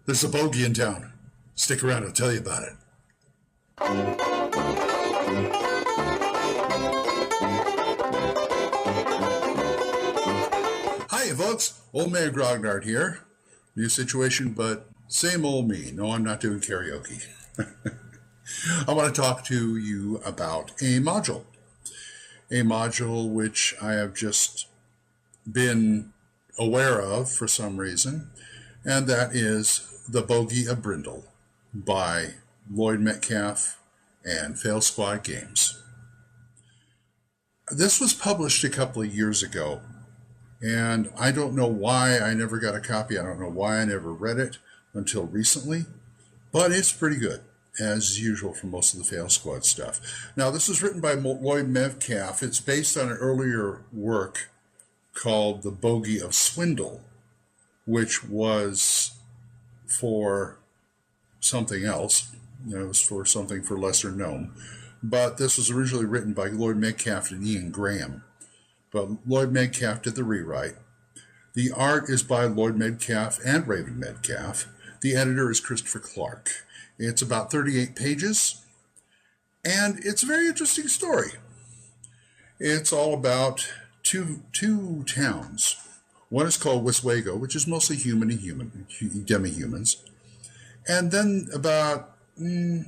There's a bogey in town. Stick around, I'll tell you about it. Hi, folks. Old Man Grognard here. New situation, but same old me. No, I'm not doing karaoke. I want to talk to you about a module. A module which I have just been aware of for some reason, and that is The Bogey of Brindle by Lloyd Metcalf and Fail Squad Games. This was published a couple of years ago, and I don't know why I never got a copy. I don't know why I never read it until recently, but it's pretty good, as usual for most of the Fail Squad stuff. Now, this was written by Lloyd Metcalf. It's based on an earlier work called The Bogey of Swindle, which was for something else. It was for something for lesser known. But this was originally written by Lloyd Metcalf and Ian Graham. But Lloyd Metcalf did the rewrite. The art is by Lloyd Metcalf and Raven Metcalf. The editor is Christopher Clark. It's about 38 pages, and it's a very interesting story. It's all about two towns. One is called Wiswego, which is mostly human and demi-humans. And then about, day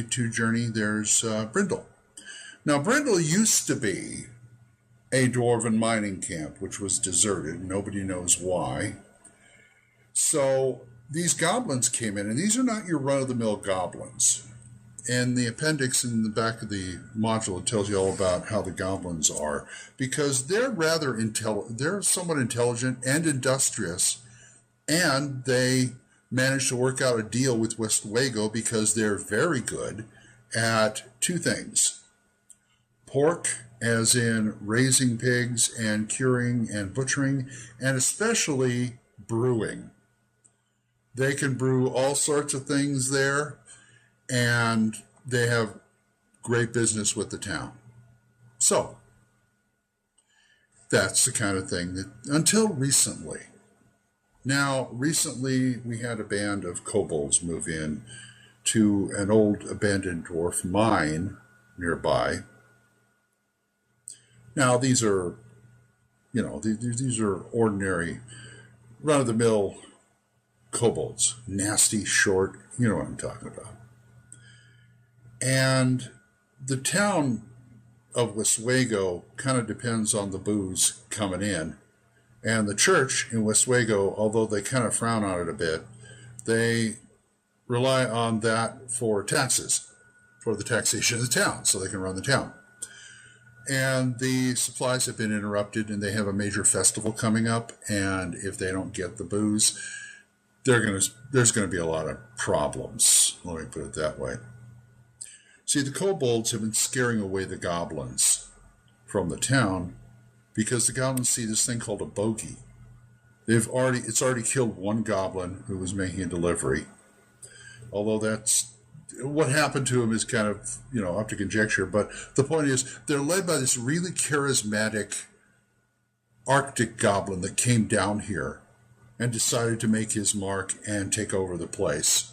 2 journey, there's Brindle. Now, Brindle used to be a dwarven mining camp, which was deserted. Nobody knows why. So these goblins came in, and these are not your run-of-the-mill goblins. And the appendix in the back of the module tells you all about how the goblins are, because they're they're somewhat intelligent and industrious, and they managed to work out a deal with Wiswego because they're very good at two things: pork, as in raising pigs and curing and butchering, and especially brewing. They can brew all sorts of things there, and they have great business with the town. So, that's the kind of thing that, until recently. Now, recently we had a band of kobolds move in to an old abandoned dwarf mine nearby. Now, these are, these are ordinary, run-of-the-mill kobolds. Nasty, short, you know what I'm talking about. And the town of Wiswego kind of depends on the booze coming in. And the church in Wiswego, although they kind of frown on it a bit, they rely on that for taxes, for the taxation of the town, so they can run the town. And the supplies have been interrupted, and they have a major festival coming up, and if they don't get the booze, there's going to be a lot of problems, let me put it that way. See, the kobolds have been scaring away the goblins from the town because the goblins see this thing called a bogey. It's already killed one goblin who was making a delivery, although that's what happened to him is kind of, up to conjecture. But the point is, they're led by this really charismatic Arctic goblin that came down here and decided to make his mark and take over the place.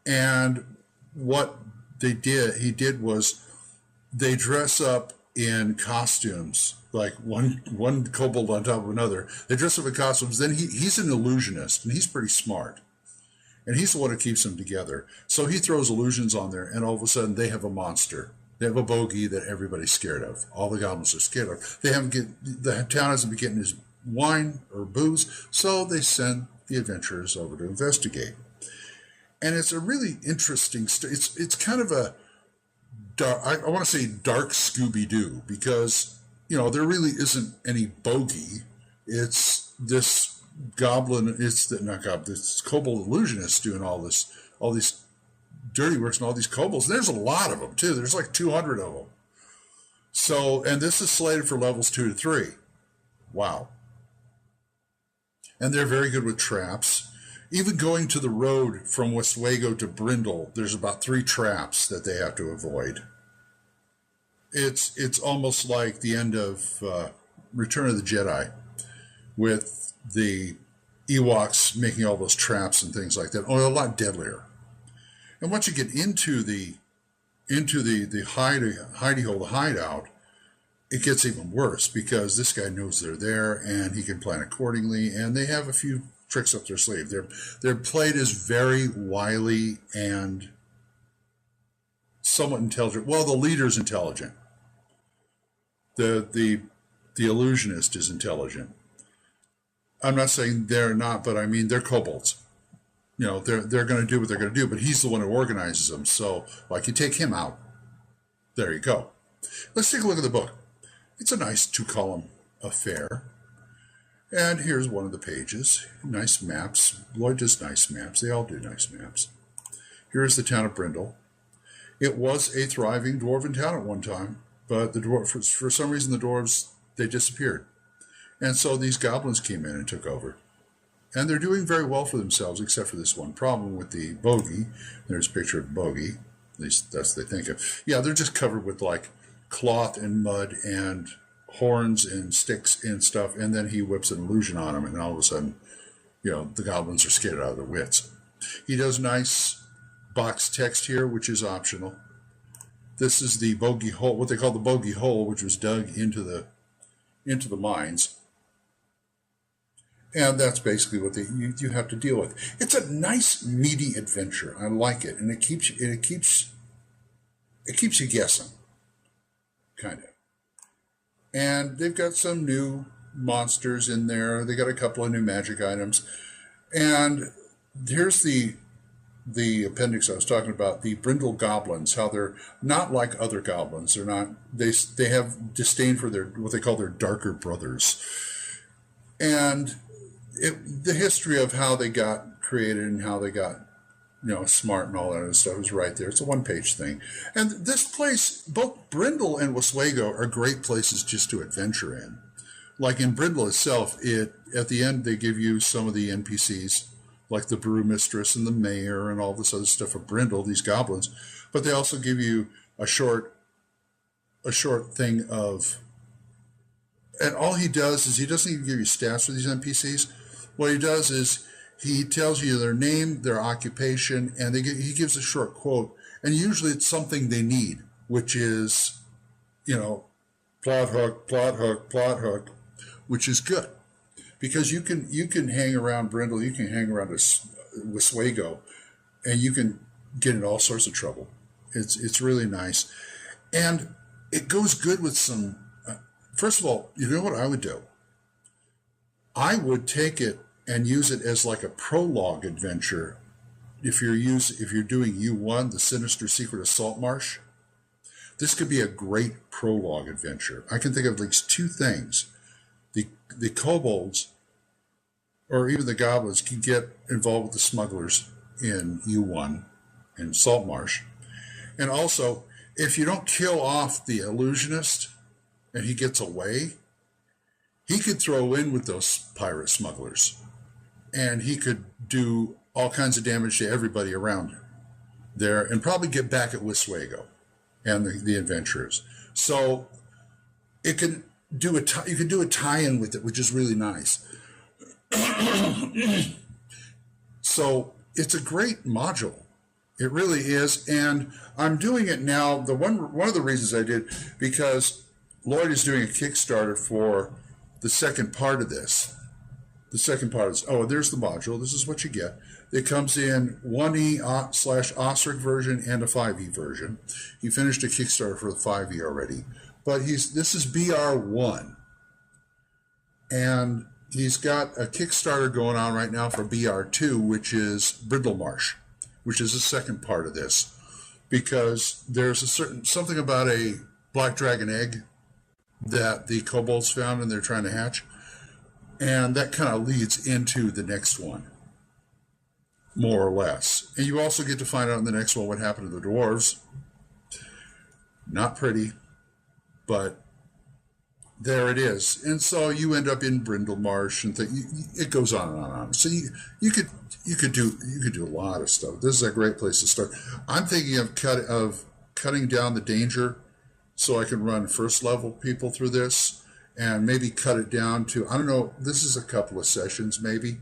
And what he did was they dress up in costumes, like one kobold on top of another. They dress up in costumes. Then he's an illusionist, and he's pretty smart. And he's the one who keeps them together. So he throws illusions on there, and all of a sudden they have a monster. They have a bogey that everybody's scared of. All the goblins are scared of. The town hasn't been getting his wine or booze, so they send the adventurers over to investigate. And it's a really interesting story. It's kind of a dark, I want to say dark Scooby-Doo, because, there really isn't any bogey. It's this goblin, this kobold illusionist doing all these dirty works and all these kobolds. And there's a lot of them too. There's like 200 of them. So, and this is slated for levels 2 to 3. Wow. And they're very good with traps. Even going to the road from Wiswego to Brindle, there's about 3 traps that they have to avoid. It's almost like the end of Return of the Jedi, with the Ewoks making all those traps and things like that. Oh, a lot deadlier. And once you get into the hidey hole, the hideout, it gets even worse because this guy knows they're there and he can plan accordingly. And they have a few tricks up their sleeve. They're played as very wily and somewhat intelligent. Well, the leader's intelligent. The illusionist is intelligent. I'm not saying they're not, but I mean they're kobolds. You know, they're going to do what they're going to do, but he's the one who organizes them. So, like, you take him out. There you go. Let's take a look at the book. It's a nice 2-column affair. And here's one of the pages. Nice maps. Lloyd does nice maps. They all do nice maps. Here's the town of Brindle. It was a thriving dwarven town at one time, but the dwarf, for some reason, the dwarves, they disappeared. And so these goblins came in and took over. And they're doing very well for themselves, except for this one problem with the bogey. There's a picture of bogey. At least that's what they think of. Yeah, they're just covered with, like, cloth and mud and horns and sticks and stuff. And then he whips an illusion on them, and all of a sudden, you know, the goblins are scared out of their wits. He does nice box text here, which is optional. This is the bogey hole, what they call the bogey hole, which was dug into the mines. And that's basically what you have to deal with. It's a nice, meaty adventure. I like it, and it keeps you guessing, kind of. And they've got some new monsters in there. They got a couple of new magic items, and here's the appendix I was talking about. The Brindle goblins, how they're not like other goblins. They're not. They have disdain for their what they call their darker brothers, and the history of how they got created and how they got, you know, smart and all that other stuff is right there. It's a one-page thing. And this place, both Brindle and Oswego are great places just to adventure in. Like in Brindle itself, at the end they give you some of the NPCs, like the brewmistress and the mayor and all this other stuff of Brindle, these goblins. But they also give you a short thing of, and all he does is he doesn't even give you stats for these NPCs. What he does is he tells you their name, their occupation, and he gives a short quote. And usually it's something they need, which is, you know, plot hook, which is good. Because you can hang around Brindle, you can hang around Oswego, and you can get in all sorts of trouble. It's really nice. And it goes good with some, first of all, you know what I would do? I would take it and use it as like a prologue adventure. If you're doing U1, the Sinister Secret of Saltmarsh, this could be a great prologue adventure. I can think of at least two things. The kobolds, or even the goblins, can get involved with the smugglers in U1 and Saltmarsh. And also, if you don't kill off the illusionist and he gets away, he could throw in with those pirate smugglers. And he could do all kinds of damage to everybody around him there and probably get back at Oswego and the adventurers. So you can do a tie-in with it, which is really nice. So it's a great module. It really is. And I'm doing it now. One of the reasons I did, because Lloyd is doing a Kickstarter for the second part of this. The second part is, there's the module. This is what you get. It comes in 1E/Osric version and a 5E version. He finished a Kickstarter for the 5E already. But this is BR1. And he's got a Kickstarter going on right now for BR2, which is Brindlemarsh, which is the second part of this. Because there's something about a black dragon egg that the kobolds found and they're trying to hatch. And that kind of leads into the next one, more or less. And you also get to find out in the next one what happened to the dwarves. Not pretty, but there it is. And so you end up in Brindlemarsh, and it goes on and on and on. So you could do a lot of stuff. This is a great place to start. I'm thinking of cutting down the danger so I can run first level people through this. And maybe cut it down to, I don't know, this is a couple of sessions maybe.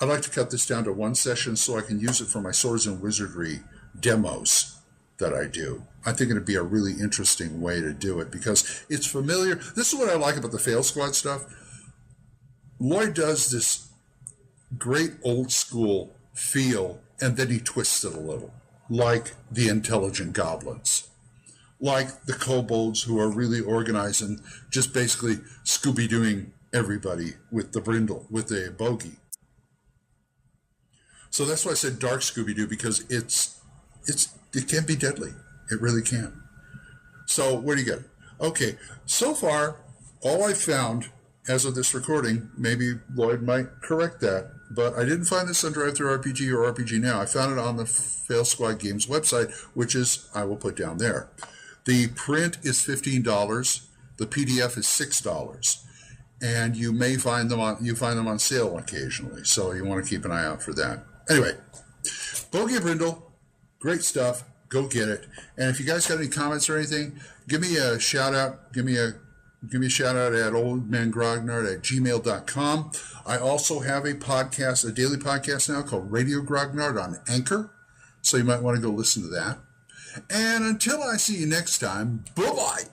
I'd like to cut this down to one session so I can use it for my Swords and Wizardry demos that I do. I think it'd be a really interesting way to do it because it's familiar. This is what I like about the Fail Squad stuff. Lloyd does this great old school feel, and then he twists it a little, like the intelligent goblins, like the kobolds who are really organized and just basically Scooby-Dooing everybody with the Brindle, with the Bogey. So that's why I said dark Scooby-Doo, because it can be deadly. It really can. So where do you get it? Okay, so far, all I found as of this recording, maybe Lloyd might correct that, but I didn't find this on DriveThruRPG or RPG Now. I found it on the Fail Squad Games website, which is, I will put down there. The print is $15. The PDF is $6. And you may find them on sale occasionally, so you want to keep an eye out for that. Anyway, Bogey of Brindle, great stuff. Go get it. And if you guys got any comments or anything, give me a shout out. Give me a shout out at oldmangrognard@gmail.com. I also have a podcast, a daily podcast now called Radio Grognard on Anchor. So you might want to go listen to that. And until I see you next time, bye-bye.